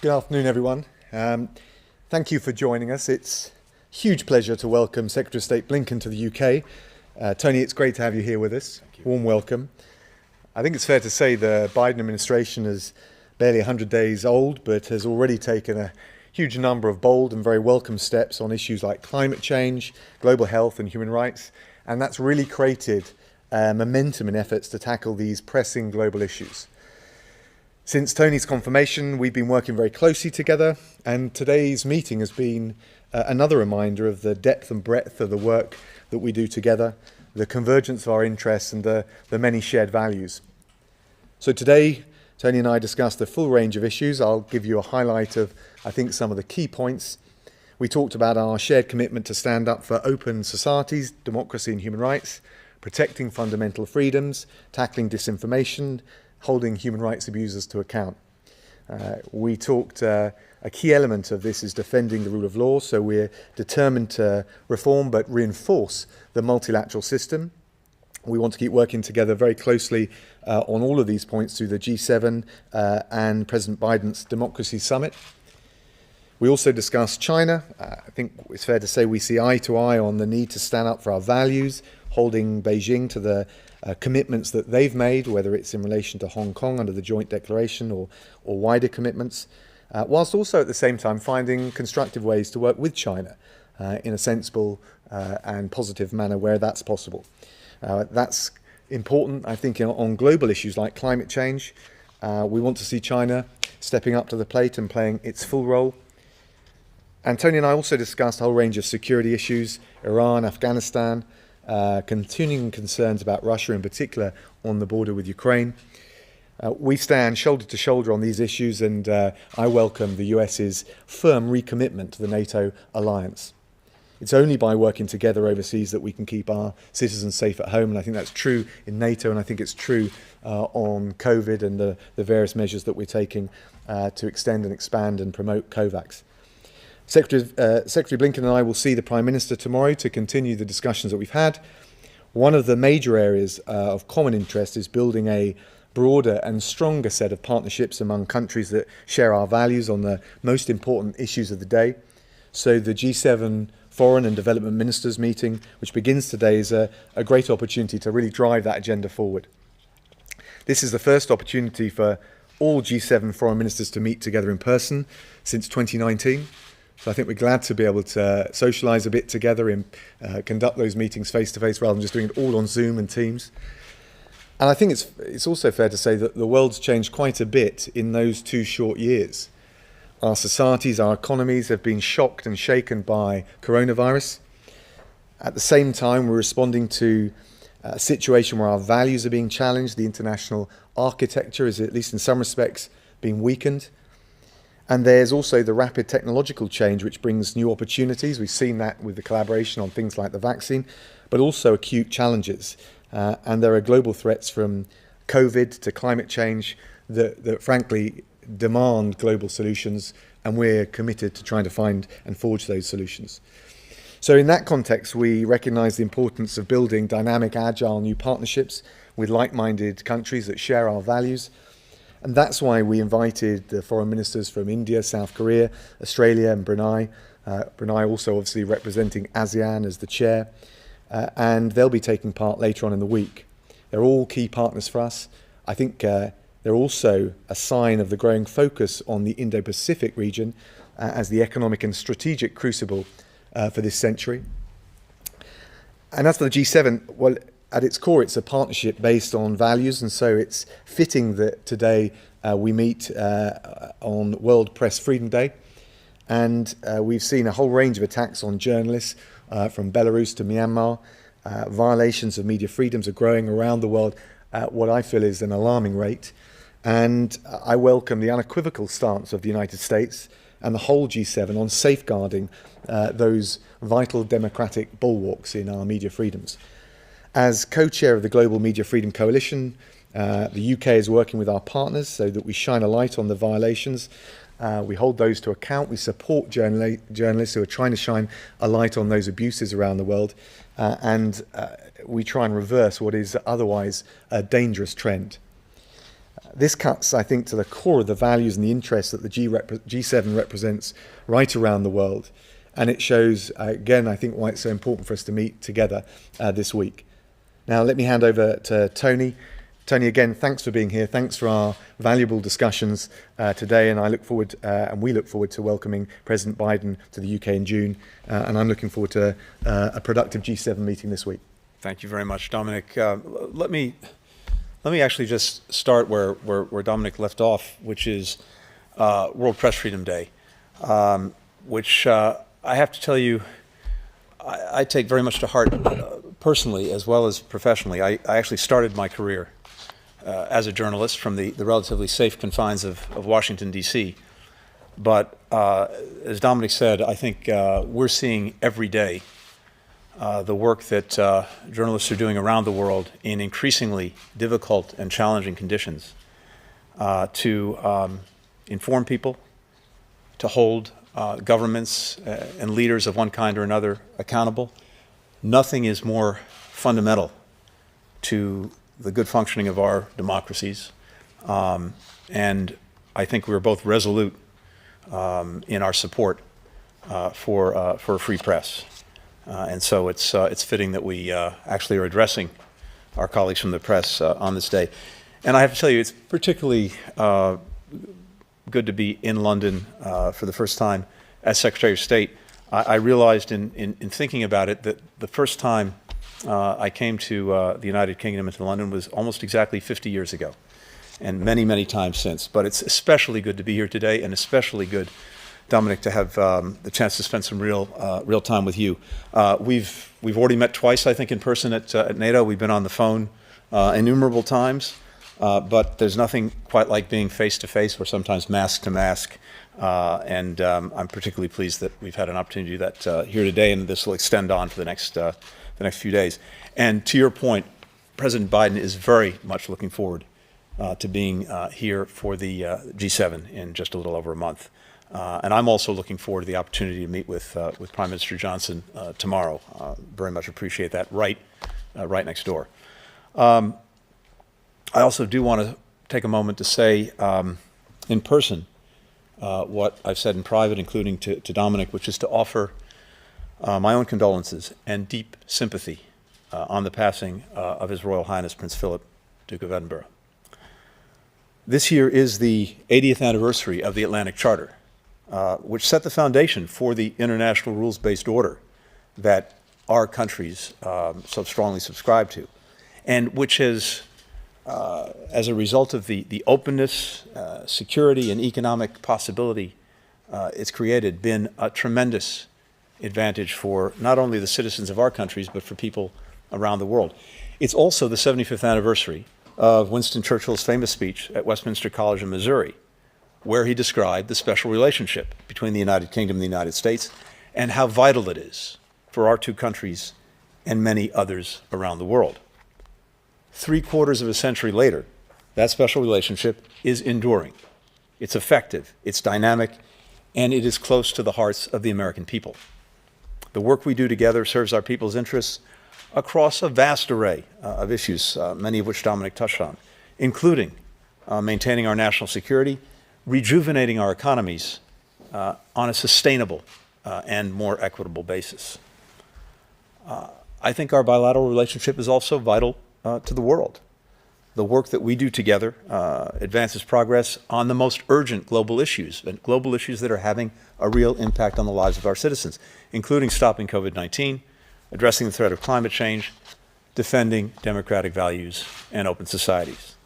Good afternoon, everyone. Thank you for joining us. It's a huge pleasure to welcome Secretary of State Blinken to the UK. Tony, it's great to have you here with us. Warm welcome. I think it's fair to say the Biden administration is barely 100 days old, but has already taken a huge number of bold and very welcome steps on issues like climate change, global health and human rights. And that's really created momentum in efforts to tackle these pressing global issues. Since Tony's confirmation, we've been working very closely together, and today's meeting has been another reminder of the depth and breadth of the work that we do together, the convergence of our interests and the many shared values. So today, Tony and I discussed a full range of issues. I'll give you a highlight of, I think, some of the key points. We talked about our shared commitment to stand up for open societies, democracy and human rights, protecting fundamental freedoms, tackling disinformation, holding human rights abusers to account. We talked, a key element of this is defending the rule of law, so we're determined to reform but reinforce the multilateral system. We want to keep working together very closely on all of these points through the G7 and President Biden's Democracy Summit. We also discussed China. I think it's fair to say we see eye to eye on the need to stand up for our values, holding Beijing to the commitments that they've made, whether it's in relation to Hong Kong under the joint declaration or wider commitments, whilst also at the same time finding constructive ways to work with China in a sensible and positive manner where that's possible. That's important, I think, on global issues like climate change. We want to see China stepping up to the plate and playing its full role. And Tony and I also discussed a whole range of security issues, Iran, Afghanistan, continuing concerns about Russia, in particular on the border with Ukraine. We stand shoulder to shoulder on these issues, and I welcome the US's firm recommitment to the NATO alliance. It's only by working together overseas that we can keep our citizens safe at home, and I think that's true in NATO, and I think it's true on COVID and the various measures that we're taking to extend and expand and promote COVAX. Secretary Blinken and I will see the Prime Minister tomorrow to continue the discussions that we've had. One of the major areas of common interest is building a broader and stronger set of partnerships among countries that share our values on the most important issues of the day. So the G7 Foreign and Development Ministers meeting, which begins today, is a great opportunity to really drive that agenda forward. This is the first opportunity for all G7 foreign ministers to meet together in person since 2019. So I think we're glad to be able to socialise a bit together and conduct those meetings face-to-face rather than just doing it all on Zoom and Teams. And I think it's also fair to say that the world's changed quite a bit in those 2 short years. Our societies, our economies have been shocked and shaken by coronavirus. At the same time, we're responding to a situation where our values are being challenged. The international architecture is, at least in some respects, being weakened. And there's also the rapid technological change, which brings new opportunities. We've seen that with the collaboration on things like the vaccine, but also acute challenges. And there are global threats from COVID to climate change that frankly demand global solutions, and we're committed to trying to find and forge those solutions. So in that context, we recognise the importance of building dynamic, agile new partnerships with like-minded countries that share our values. And that's why we invited the foreign ministers from India, South Korea, Australia and Brunei. Brunei also obviously representing ASEAN as the chair. And they'll be taking part later on in the week. They're all key partners for us. I think they're also a sign of the growing focus on the Indo-Pacific region as the economic and strategic crucible for this century. And as for the G7, well, at its core, it's a partnership based on values, and so it's fitting that today we meet on World Press Freedom Day. And we've seen a whole range of attacks on journalists from Belarus to Myanmar. Violations of media freedoms are growing around the world at what I feel is an alarming rate. And I welcome the unequivocal stance of the United States and the whole G7 on safeguarding those vital democratic bulwarks in our media freedoms. As co-chair of the Global Media Freedom Coalition, the UK is working with our partners so that we shine a light on the violations. We hold those to account. We support journalists who are trying to shine a light on those abuses around the world. And we try and reverse what is otherwise a dangerous trend. This cuts, I think, to the core of the values and the interests that the G7 represents right around the world. And it shows, again, I think why it's so important for us to meet together this week. Now, let me hand over to Tony. Tony, again, thanks for being here. Thanks for our valuable discussions today. And I look forward, and we look forward to welcoming President Biden to the UK in June. And I'm looking forward to a productive G7 meeting this week. Thank you very much, Dominic. Let me actually just start where Dominic left off, which is World Press Freedom Day, which I have to tell you, I take very much to heart personally as well as professionally. I actually started my career as a journalist from the relatively safe confines of Washington, D.C. But as Dominic said, I think we're seeing every day the work that journalists are doing around the world in increasingly difficult and challenging conditions to inform people, to hold governments and leaders of one kind or another accountable. Nothing is more fundamental to the good functioning of our democracies. And I think we're both resolute in our support for a free press. And so it's fitting that we actually are addressing our colleagues from the press on this day. And I have to tell you, it's particularly good to be in London for the first time as Secretary of State. I realized in thinking about it that the first time I came to the United Kingdom and to London was almost exactly 50 years ago, and many, many times since. But it's especially good to be here today, and especially good, Dominic, to have the chance to spend some real time with you. We've already met twice, I think, in person at NATO. We've been on the phone innumerable times, but there's nothing quite like being face-to-face or sometimes mask-to-mask. And I'm particularly pleased that we've had an opportunity to do that here today, and this will extend on for the next few days. And to your point, President Biden is very much looking forward to being here for the G7 in just a little over a month. And I'm also looking forward to the opportunity to meet with Prime Minister Johnson tomorrow. Very much appreciate that. Right next door. I also do want to take a moment to say in person what I've said in private, including to Dominic, which is to offer my own condolences and deep sympathy on the passing of His Royal Highness Prince Philip, Duke of Edinburgh. This year is the 80th anniversary of the Atlantic Charter, which set the foundation for the international rules-based order that our countries so strongly subscribe to, and which has, as a result of the openness, security, and economic possibility it's created, been a tremendous advantage for not only the citizens of our countries, but for people around the world. It's also the 75th anniversary of Winston Churchill's famous speech at Westminster College in Missouri, where he described the special relationship between the United Kingdom and the United States and how vital it is for our two countries and many others around the world. 3/4 of a century later, that special relationship is enduring. It's effective, it's dynamic, and it is close to the hearts of the American people. The work we do together serves our people's interests across a vast array of issues, many of which Dominic touched on, including maintaining our national security, rejuvenating our economies on a sustainable and more equitable basis. I think our bilateral relationship is also vital to the world. The work that we do together advances progress on the most urgent global issues, and global issues that are having a real impact on the lives of our citizens, including stopping COVID-19, addressing the threat of climate change, defending democratic values and open societies.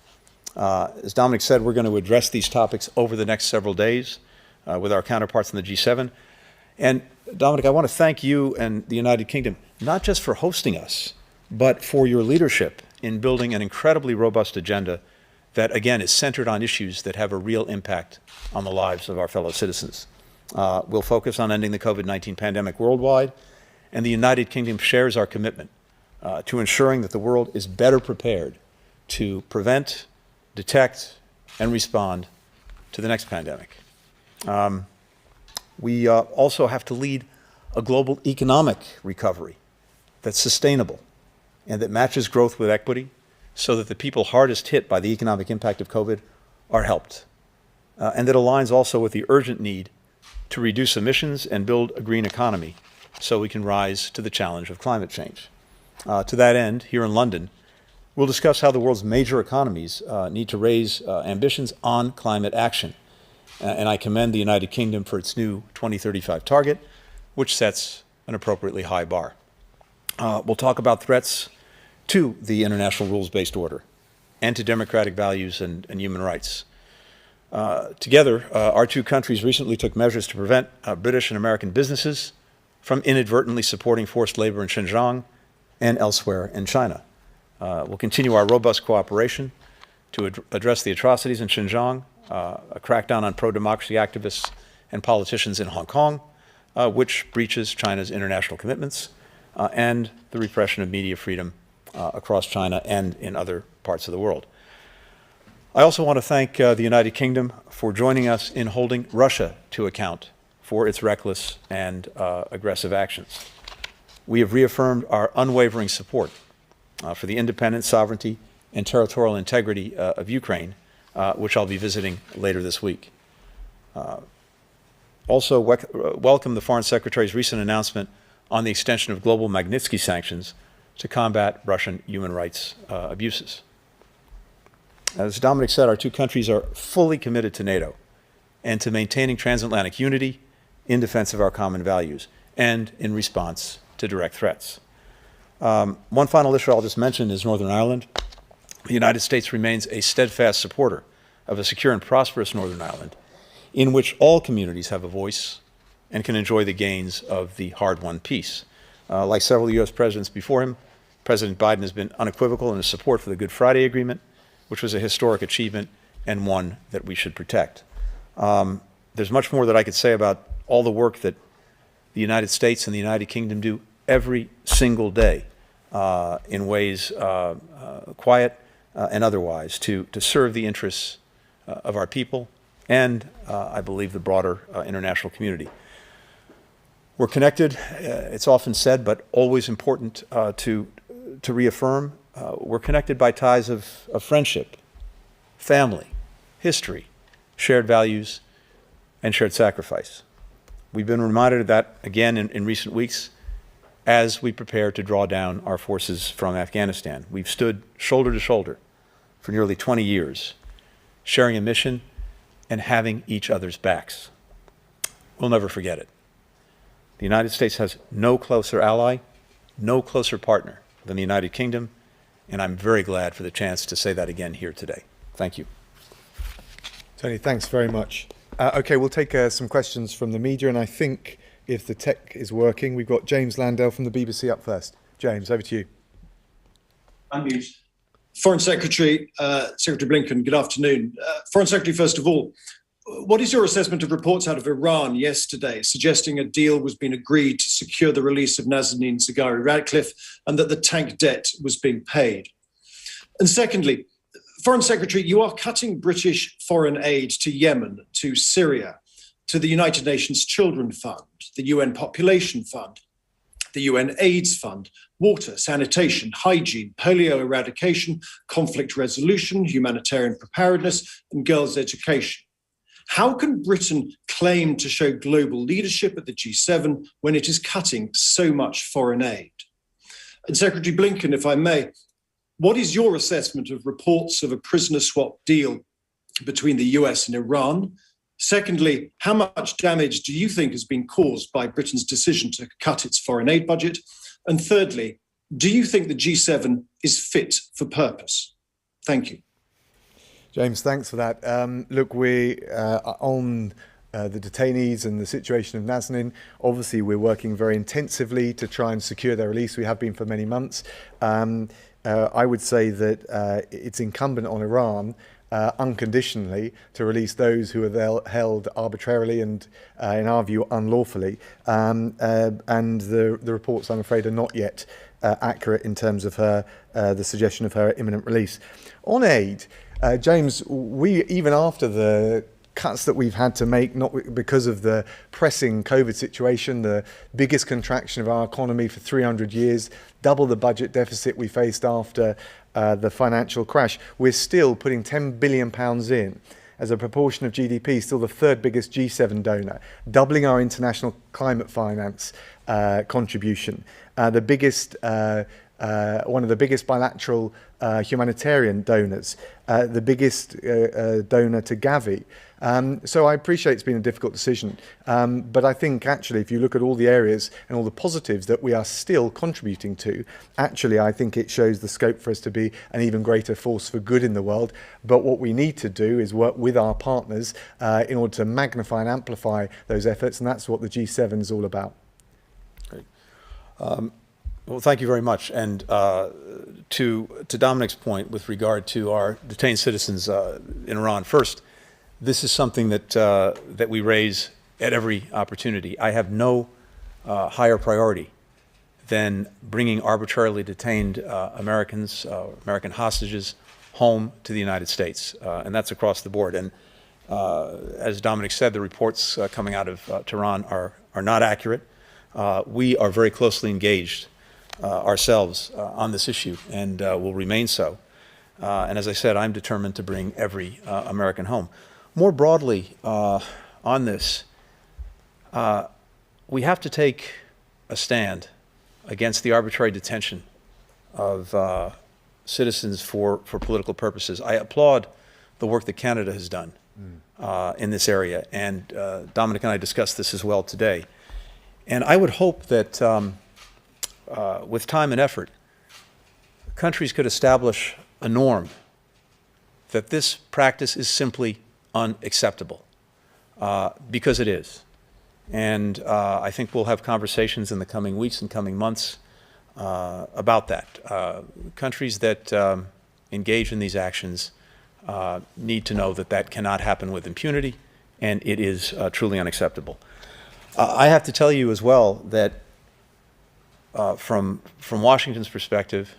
As Dominic said, we're going to address these topics over the next several days with our counterparts in the G7. And Dominic, I want to thank you and the United Kingdom, not just for hosting us, but for your leadership in building an incredibly robust agenda that, again, is centered on issues that have a real impact on the lives of our fellow citizens. We'll focus on ending the COVID-19 pandemic worldwide, and the United Kingdom shares our commitment to ensuring that the world is better prepared to prevent, detect, and respond to the next pandemic. We also have to lead a global economic recovery that's sustainable and that matches growth with equity, so that the people hardest hit by the economic impact of COVID are helped. And that aligns also with the urgent need to reduce emissions and build a green economy so we can rise to the challenge of climate change. To that end, here in London, we'll discuss how the world's major economies need to raise ambitions on climate action. And I commend the United Kingdom for its new 2035 target, which sets an appropriately high bar. We'll talk about threats to the international rules-based order and to democratic values and human rights. Together, our two countries recently took measures to prevent British and American businesses from inadvertently supporting forced labor in Xinjiang and elsewhere in China. We'll continue our robust cooperation to address the atrocities in Xinjiang, a crackdown on pro-democracy activists and politicians in Hong Kong, which breaches China's international commitments, and the repression of media freedom across China and in other parts of the world. I also want to thank the United Kingdom for joining us in holding Russia to account for its reckless and aggressive actions. We have reaffirmed our unwavering support for the independence, sovereignty, and territorial integrity of Ukraine, which I'll be visiting later this week. Also, welcome the Foreign Secretary's recent announcement on the extension of global Magnitsky sanctions to combat Russian human rights abuses. As Dominic said, our two countries are fully committed to NATO and to maintaining transatlantic unity in defense of our common values and in response to direct threats. One final issue I'll just mention is Northern Ireland. The United States remains a steadfast supporter of a secure and prosperous Northern Ireland, in which all communities have a voice and can enjoy the gains of the hard-won peace. Like several U.S. presidents before him, President Biden has been unequivocal in his support for the Good Friday Agreement, which was a historic achievement and one that we should protect. There's much more that I could say about all the work that the United States and the United Kingdom do every single day in ways quiet and otherwise to serve the interests of our people and, I believe, the broader international community. We're connected, it's often said, but always important to reaffirm. We're connected by ties of friendship, family, history, shared values, and shared sacrifice. We've been reminded of that again in recent weeks as we prepare to draw down our forces from Afghanistan. We've stood shoulder to shoulder for nearly 20 years, sharing a mission and having each other's backs. We'll never forget it. The United States has no closer ally, no closer partner than the United Kingdom, and I'm very glad for the chance to say that again here today. Thank you. Tony, thanks very much. Okay, we'll take some questions from the media, and I think if the tech is working, we've got James Landell from the BBC up first. James, over to you. Unmute. Foreign Secretary, Secretary Blinken, good afternoon. Foreign Secretary, first of all, what is your assessment of reports out of Iran yesterday suggesting a deal was being agreed to secure the release of Nazanin Zaghari-Ratcliffe and that the tank debt was being paid? And secondly, Foreign Secretary, you are cutting British foreign aid to Yemen, to Syria, to the United Nations Children Fund, the UN Population Fund, the UN AIDS Fund, water, sanitation, hygiene, polio eradication, conflict resolution, humanitarian preparedness, and girls' education. How can Britain claim to show global leadership at the G7 when it is cutting so much foreign aid? And Secretary Blinken, if I may, what is your assessment of reports of a prisoner swap deal between the US and Iran? Secondly, how much damage do you think has been caused by Britain's decision to cut its foreign aid budget? And thirdly, do you think the G7 is fit for purpose? Thank you. James, thanks for that. Look, we are on the detainees and the situation of Nazanin. Obviously, we're working very intensively to try and secure their release. We have been for many months. I would say that it's incumbent on Iran unconditionally to release those who are held arbitrarily and, in our view, unlawfully. And the reports, I'm afraid, are not yet accurate in terms of the suggestion of her imminent release. On aid, James, we, even after the cuts that we've had to make, not because of the pressing COVID situation, the biggest contraction of our economy for 300 years, double the budget deficit we faced after the financial crash, we're still putting £10 billion in as a proportion of GDP, still the third biggest G7 donor, doubling our international climate finance contribution, the biggest, one of the biggest bilateral humanitarian donors, the biggest donor to Gavi. So I appreciate it's been a difficult decision, but I think actually if you look at all the areas and all the positives that we are still contributing to, actually I think it shows the scope for us to be an even greater force for good in the world. But what we need to do is work with our partners in order to magnify and amplify those efforts, and that's what the G7 is all about. Great. Well, thank you very much. And to Dominic's point with regard to our detained citizens in Iran, first, this is something that that we raise at every opportunity. I have no higher priority than bringing arbitrarily detained Americans, American hostages, home to the United States, and that's across the board. And as Dominic said, the reports coming out of Tehran are not accurate. We are very closely engaged ourselves on this issue, and will remain so. And as I said, I'm determined to bring every American home. More broadly on this, we have to take a stand against the arbitrary detention of citizens for political purposes. I applaud the work that Canada has done in this area, and Dominic and I discussed this as well today. And I would hope that with time and effort, countries could establish a norm that this practice is simply unacceptable, because it is. And I think we'll have conversations in the coming weeks and coming months about that. Countries that engage in these actions need to know that that cannot happen with impunity, and it is truly unacceptable. I have to tell you as well that from Washington's perspective,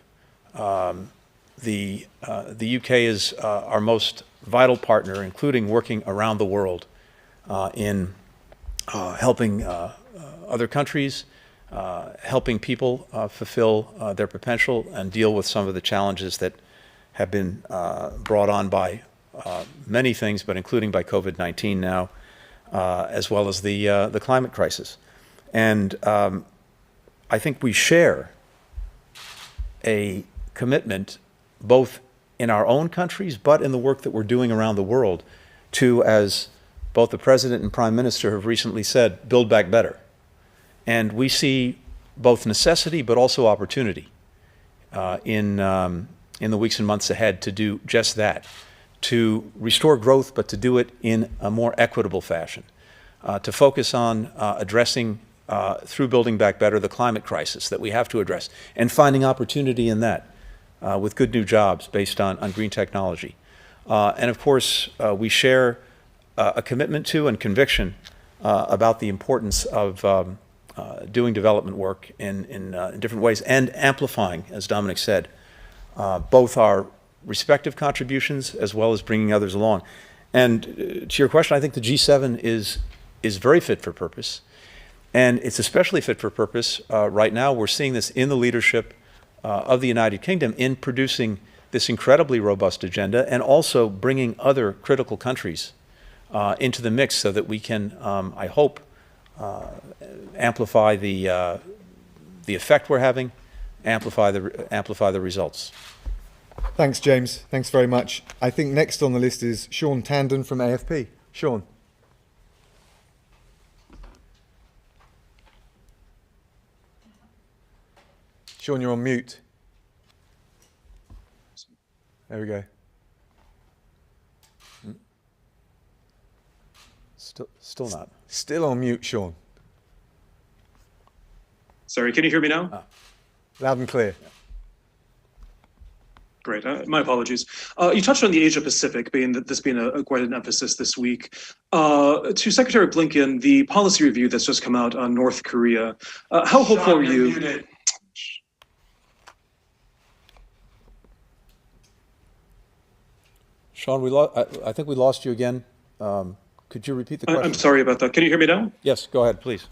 the UK is our most vital partner, including working around the world in helping other countries, helping people fulfill their potential and deal with some of the challenges that have been brought on by many things, but including by COVID-19 now, as well as the climate crisis. And I think we share a commitment both in our own countries, but in the work that we're doing around the world to, as both the President and Prime Minister have recently said, build back better. And we see both necessity but also opportunity in the weeks and months ahead to do just that, to restore growth, but to do it in a more equitable fashion, to focus on addressing, through building back better, the climate crisis that we have to address, and finding opportunity in that with good new jobs based on green technology. And of course, we share a commitment to and conviction about the importance of doing development work in different ways and amplifying, as Dominic said, both our respective contributions as well as bringing others along. And to your question, I think the G7 is very fit for purpose. And it's especially fit for purpose right now. We're seeing this in the leadership of the United Kingdom in producing this incredibly robust agenda and also bringing other critical countries into the mix so that we can, I hope, amplify the effect we're having, amplify the results. Thanks, James. Thanks very much. I think next on the list is Sean Tandon from AFP. Sean. Sean, you're on mute. There we go. Still not. Still on mute, Sean. Sorry, can you hear me now? Loud and clear. Great. My apologies. You touched on the Asia Pacific being quite an emphasis this week. To Secretary Blinken, the policy review that's just come out on North Korea, how hopeful are you? Sean, I think we lost you again. Could you repeat the question? I'm sorry about that. Can you hear me now? Yes, go ahead, please.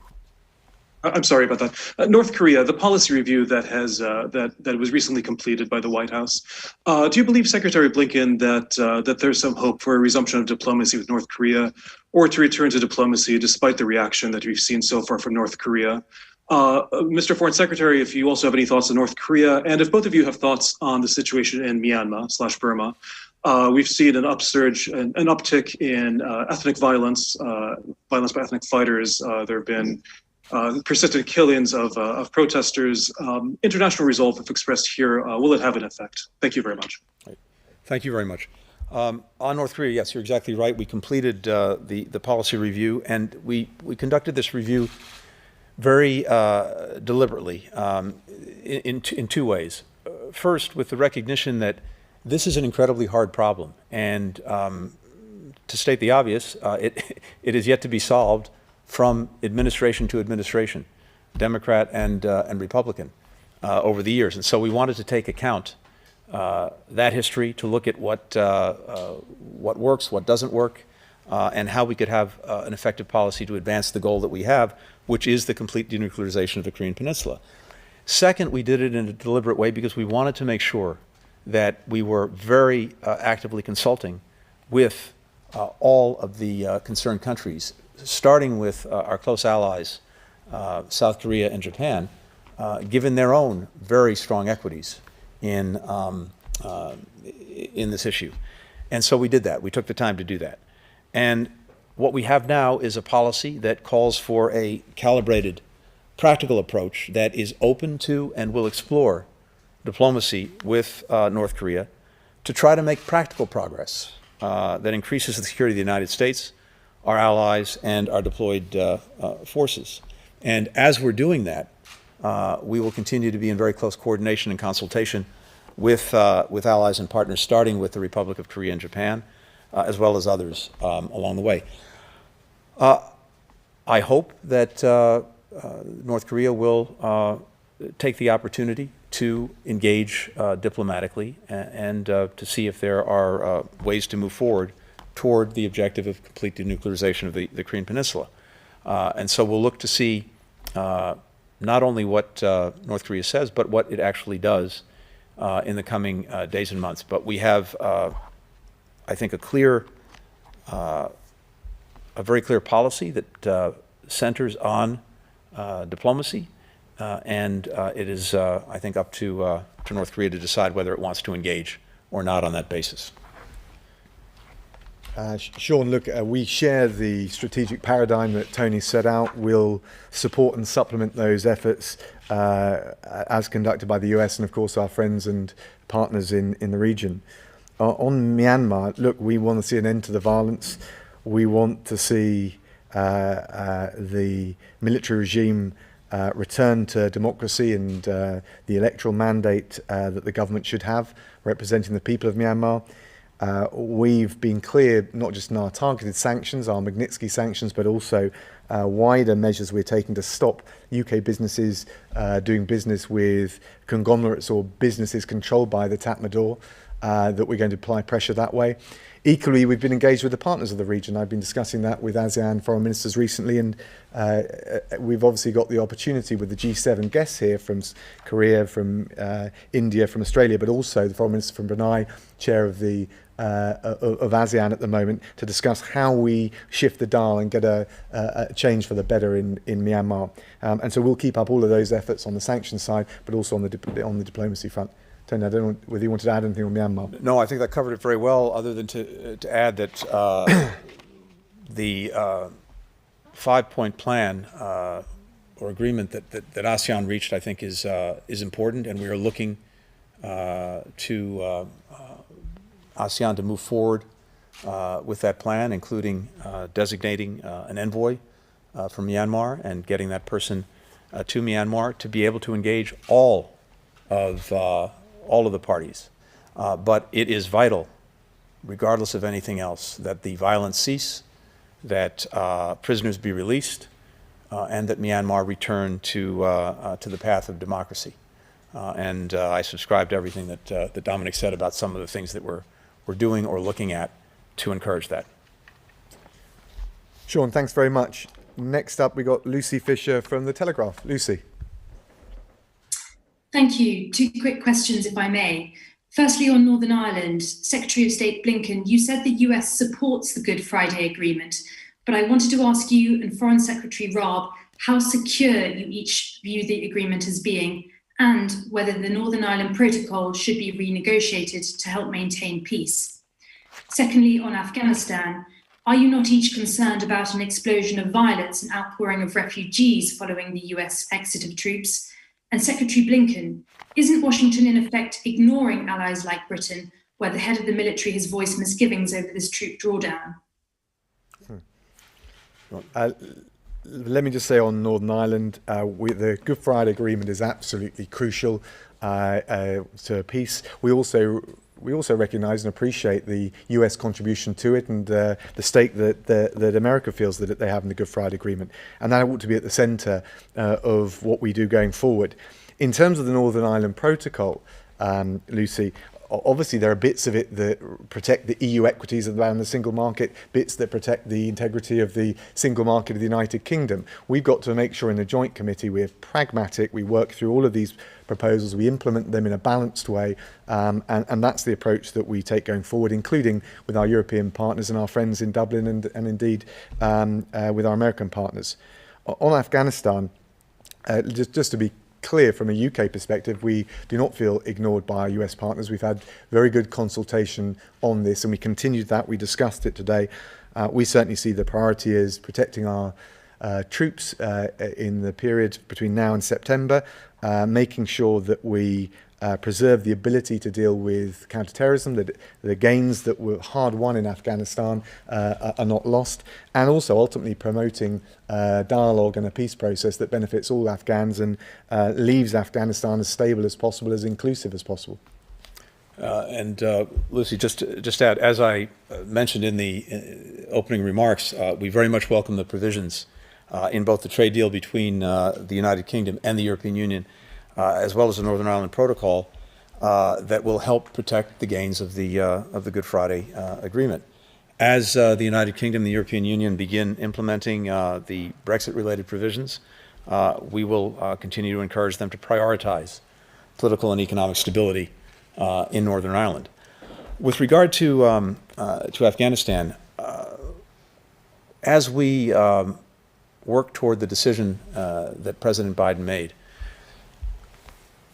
I'm sorry about that. North Korea, the policy review that has that was recently completed by the White House. Do you believe, Secretary Blinken, that there's some hope for a resumption of diplomacy with North Korea, or to return to diplomacy despite the reaction that we've seen so far from North Korea? Mr. Foreign Secretary, if you also have any thoughts on North Korea, and if both of you have thoughts on the situation in Myanmar/Burma. We've seen an upsurge, an uptick in ethnic violence, violence by ethnic fighters. There have been persistent killings of protesters. International resolve, if expressed here, will it have an effect? Thank you very much. Right. Thank you very much. On North Korea, yes, you're exactly right. We completed the policy review, and we conducted this review very deliberately in two ways. First, with the recognition that this is an incredibly hard problem, and to state the obvious, it is yet to be solved from administration to administration, Democrat and Republican, over the years. And so we wanted to take account that history, to look at what works, what doesn't work, and how we could have an effective policy to advance the goal that we have, which is the complete denuclearization of the Korean Peninsula. Second, we did it in a deliberate way because we wanted to make sure that we were very actively consulting with all of the concerned countries, starting with our close allies, South Korea and Japan, given their own very strong equities in this issue. And so we did that. We took the time to do that. And what we have now is a policy that calls for a calibrated, practical approach that is open to and will explore diplomacy with North Korea to try to make practical progress that increases the security of the United States, our allies, and our deployed forces. And as we're doing that, we will continue to be in very close coordination and consultation with allies and partners, starting with the Republic of Korea and Japan, as well as others along the way. I hope that North Korea will take the opportunity to engage diplomatically and to see if there are ways to move forward toward the objective of complete denuclearization of the Korean Peninsula. And so we'll look to see not only what North Korea says, but what it actually does in the coming days and months. But we have, I think, a very clear policy that centers on diplomacy, and it is, I think, up to North Korea to decide whether it wants to engage or not on that basis. Sean, look, we share the strategic paradigm that Tony set out. We'll support and supplement those efforts as conducted by the US and, of course, our friends and partners in the region. On Myanmar, look, we want to see an end to the violence. We want to see the military regime return to democracy and the electoral mandate that the government should have, representing the people of Myanmar. We've been clear, not just in our targeted sanctions, our Magnitsky sanctions, but also wider measures we're taking to stop UK businesses doing business with conglomerates or businesses controlled by the Tatmadaw, that we're going to apply pressure that way. Equally, we've been engaged with the partners of the region. I've been discussing that with ASEAN foreign ministers recently, and we've obviously got the opportunity with the G7 guests here from Korea, from India, from Australia, but also the foreign minister from Brunei, chair of the of ASEAN at the moment, to discuss how we shift the dial and get a change for the better in Myanmar. And so we'll keep up all of those efforts on the sanctions side, but also on the diplomacy front. Tony, I don't know whether you wanted to add anything on Myanmar. No, I think that covered it very well, other than to add that the 5-point plan or agreement that ASEAN reached, I think, is important, and we are looking to ASEAN to move forward with that plan, including designating an envoy from Myanmar and getting that person to Myanmar to be able to engage all of the parties. But it is vital, regardless of anything else, that the violence cease, that prisoners be released, and that Myanmar return to the path of democracy. And I subscribe to everything that Dominic said about some of the things that we're doing or looking at to encourage that. Sean, thanks very much. next up, we got Lucy Fisher from The Telegraph. Lucy. Thank you. Two quick questions, if I may. Firstly, on Northern Ireland, Secretary of State Blinken, you said the US supports the Good Friday Agreement, but I wanted to ask you and Foreign Secretary Raab how secure you each view the agreement as being, and whether the Northern Ireland Protocol should be renegotiated to help maintain peace. Secondly, on Afghanistan, are you not each concerned about an explosion of violence and outpouring of refugees following the US exit of troops? And Secretary Blinken, isn't Washington in effect ignoring allies like Britain, where the head of the military has voiced misgivings over this troop drawdown? Let me just say on Northern Ireland, the Good Friday Agreement is absolutely crucial to peace. We also recognise and appreciate the US contribution to it and the stake that America feels that they have in the Good Friday Agreement. And that ought to be at the centre of what we do going forward. In terms of the Northern Ireland Protocol, Lucy, obviously there are bits of it that protect the EU equities around the single market, bits that protect the integrity of the single market of the United Kingdom. We've got to make sure in the Joint Committee we're pragmatic, we work through all of these proposals, we implement them in a balanced way, and that's the approach that we take going forward, including with our European partners and our friends in Dublin and indeed with our American partners. On Afghanistan, just to be clear from a UK perspective, we do not feel ignored by our US partners. We've had very good consultation on this and we continued that. We discussed it today. We certainly see the priority as protecting our troops in the period between now and September, making sure that we preserve the ability to deal with counterterrorism, that the gains that were hard won in Afghanistan are not lost, and also ultimately promoting dialogue and a peace process that benefits all Afghans and leaves Afghanistan as stable as possible, as inclusive as possible. Lucy, just add, as I mentioned in the opening remarks, we very much welcome the provisions in both the trade deal between the United Kingdom and the European Union, as well as the Northern Ireland Protocol, that will help protect the gains of the Good Friday Agreement. As the United Kingdom and the European Union begin implementing the Brexit-related provisions, we will continue to encourage them to prioritize political and economic stability in Northern Ireland. With regard to Afghanistan, as we work toward the decision that President Biden made,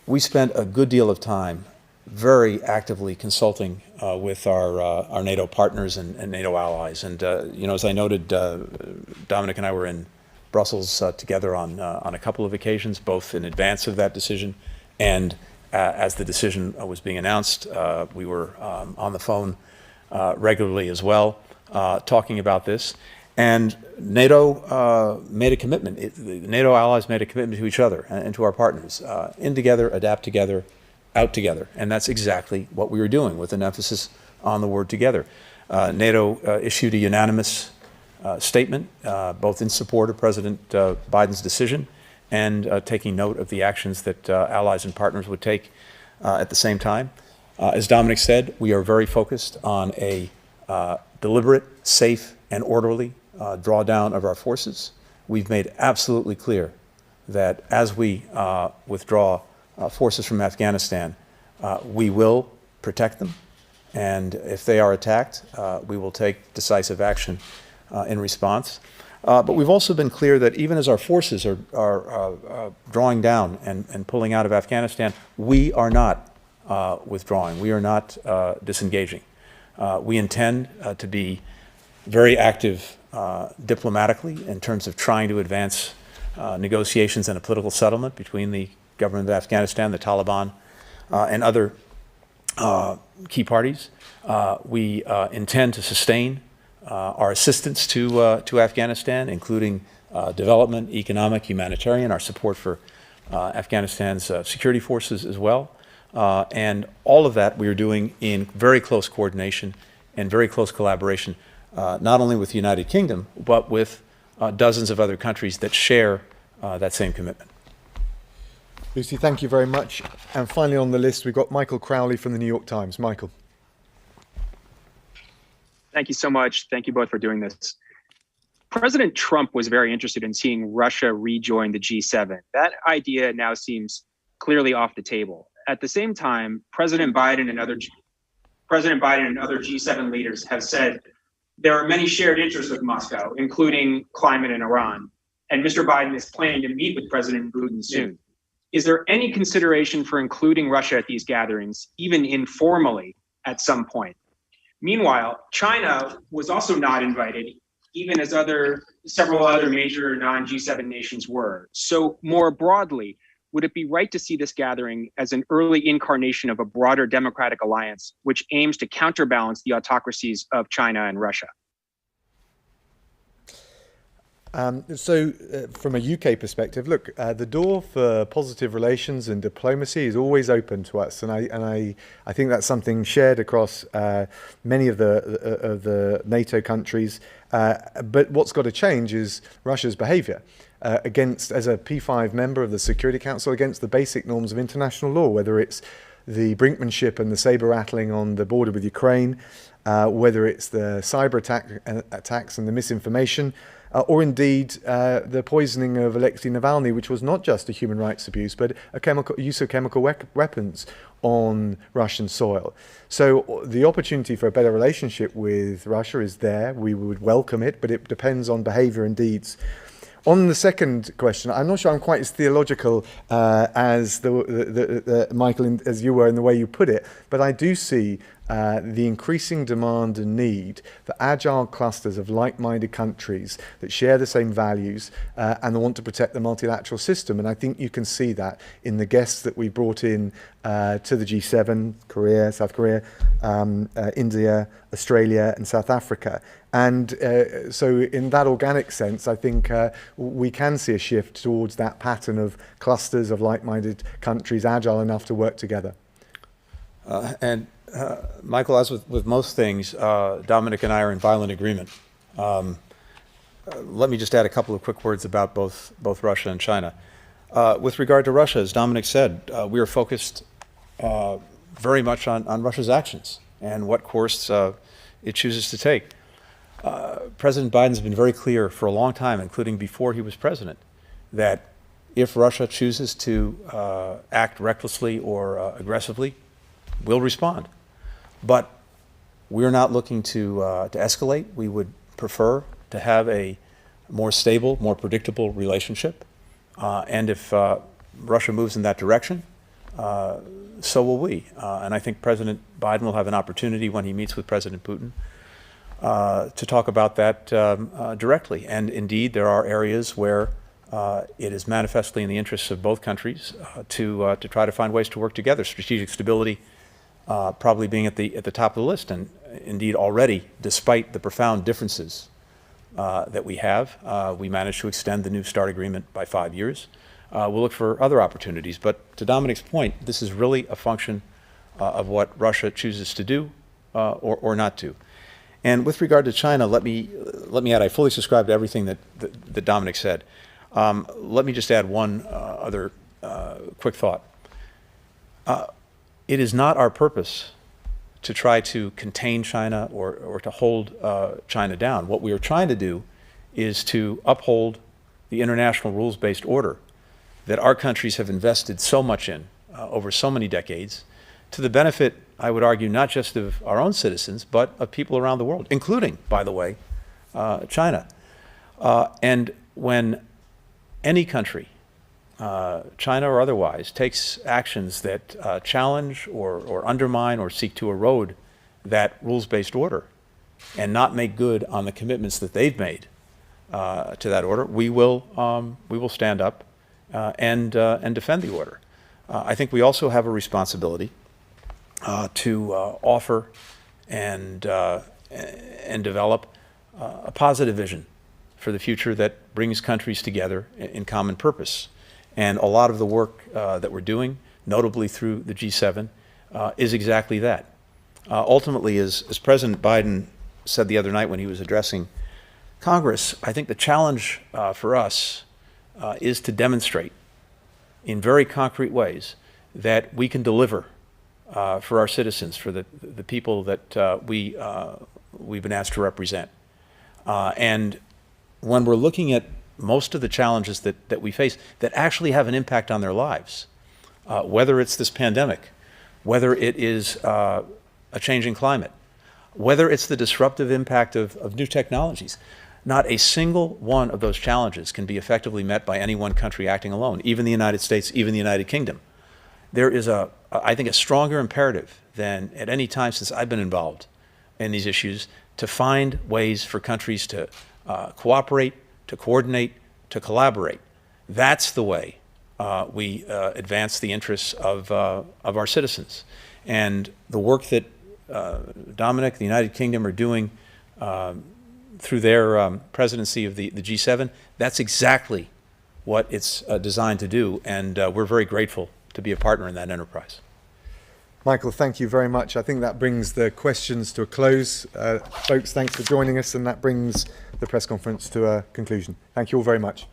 we spent a good deal of time very actively consulting with our NATO partners and NATO allies. And as I noted, Dominic and I were in Brussels together on a couple of occasions, both in advance of that decision and as the decision was being announced. We were on the phone regularly as well, talking about this. And NATO made a commitment. The NATO allies made a commitment to each other and to our partners. In together, adapt together, out together. And that's exactly what we were doing, with an emphasis on the word together. NATO issued a unanimous statement, both in support of President Biden's decision and taking note of the actions that allies and partners would take at the same time. As Dominic said, we are very focused on a deliberate, safe, and orderly drawdown of our forces. We've made absolutely clear that as we withdraw forces from Afghanistan, we will protect them, and if they are attacked, we will take decisive action in response. But we've also been clear that even as our forces are drawing down and pulling out of Afghanistan, we are not withdrawing. We are not disengaging. We intend to be very active diplomatically in terms of trying to advance negotiations and a political settlement between the government of Afghanistan, the Taliban, and other key parties. We intend to sustain our assistance to Afghanistan, including development, economic, humanitarian, our support for Afghanistan's security forces as well. And all of that we are doing in very close coordination and very close collaboration, not only with the United Kingdom, but with dozens of other countries that share that same commitment. Lucy, thank you very much. And finally on the list, we've got Michael Crowley from the New York Times. Michael. Thank you so much. Thank you both for doing this. President Trump was very interested in seeing Russia rejoin the G7. That idea now seems clearly off the table. At the same time, President Biden and other G7 leaders have said there are many shared interests with Moscow, including climate and Iran. And Mr. Biden is planning to meet with President Putin soon. Is there any consideration for including Russia at these gatherings, even informally, at some point? Meanwhile, China was also not invited, even as several other major non-G7 nations were. So more broadly, would it be right to see this gathering as an early incarnation of a broader democratic alliance, which aims to counterbalance the autocracies of China and Russia? From a UK perspective, look, the door for positive relations and diplomacy is always open to us, and I think that's something shared across many of the NATO countries. But what's got to change is Russia's behaviour as a P5 member of the Security Council, against the basic norms of international law, whether it's the brinkmanship and the saber rattling on the border with Ukraine, whether it's the cyber attacks and the misinformation, or indeed the poisoning of Alexei Navalny, which was not just a human rights abuse, but use of chemical weapons on Russian soil. So the opportunity for a better relationship with Russia is there. We would welcome it, but it depends on behaviour and deeds. On the second question, I'm not sure I'm quite as theological as Michael, as you were in the way you put it, but I do see the increasing demand and need for agile clusters of like-minded countries that share the same values and want to protect the multilateral system. And I think you can see that in the guests that we brought in to the G7, Korea, South Korea, India, Australia, and South Africa. And so in that organic sense, I think we can see a shift towards that pattern of clusters of like-minded countries, agile enough to work together. Michael, as with most things, Dominic and I are in violent agreement. Let me just add a couple of quick words about both Russia and China. With regard to Russia, as Dominic said, we are focused very much on Russia's actions and what course it chooses to take. President Biden's been very clear for a long time, including before he was president, that if Russia chooses to act recklessly or aggressively, we'll respond. But we're not looking to escalate. We would prefer to have a more stable, more predictable relationship. And if Russia moves in that direction, so will we. And I think President Biden will have an opportunity when he meets with President Putin to talk about that directly. And indeed, there are areas where it is manifestly in the interests of both countries to try to find ways to work together. Strategic stability probably being at the top of the list. And indeed, already, despite the profound differences that we have, we managed to extend the New START agreement by 5 years. We'll look for other opportunities. But to Dominic's point, this is really a function of what Russia chooses to do or not to. And with regard to China, let me add, I fully subscribe to everything that Dominic said. Let me just add one other quick thought. It is not our purpose to try to contain China or to hold China down. What we are trying to do is to uphold the international rules-based order that our countries have invested so much in over so many decades, to the benefit, I would argue, not just of our own citizens, but of people around the world, including, by the way, China. And when any country, China or otherwise, takes actions that challenge or undermine or seek to erode that rules-based order and not make good on the commitments that they've made to that order, we will stand up and defend the order. I think we also have a responsibility to offer and develop a positive vision for the future that brings countries together in common purpose. And a lot of the work that we're doing, notably through the G7, is exactly that. Ultimately, as President Biden said the other night when he was addressing Congress, I think the challenge for us is to demonstrate in very concrete ways that we can deliver for our citizens, for the people that we've been asked to represent. And when we're looking at most of the challenges that we face that actually have an impact on their lives, whether it's this pandemic, whether it is a changing climate, whether it's the disruptive impact of new technologies, not a single one of those challenges can be effectively met by any one country acting alone, even the United States, even the United Kingdom. There is, I think, a stronger imperative than at any time since I've been involved in these issues to find ways for countries to cooperate, to coordinate, to collaborate. That's the way we advance the interests of our citizens. And the work that Dominic, the United Kingdom are doing through their presidency of the G7, that's exactly what it's designed to do. And we're very grateful to be a partner in that enterprise. Michael, thank you very much. I think that brings the questions to a close. Folks, thanks for joining us, and that brings the press conference to a conclusion. Thank you all very much.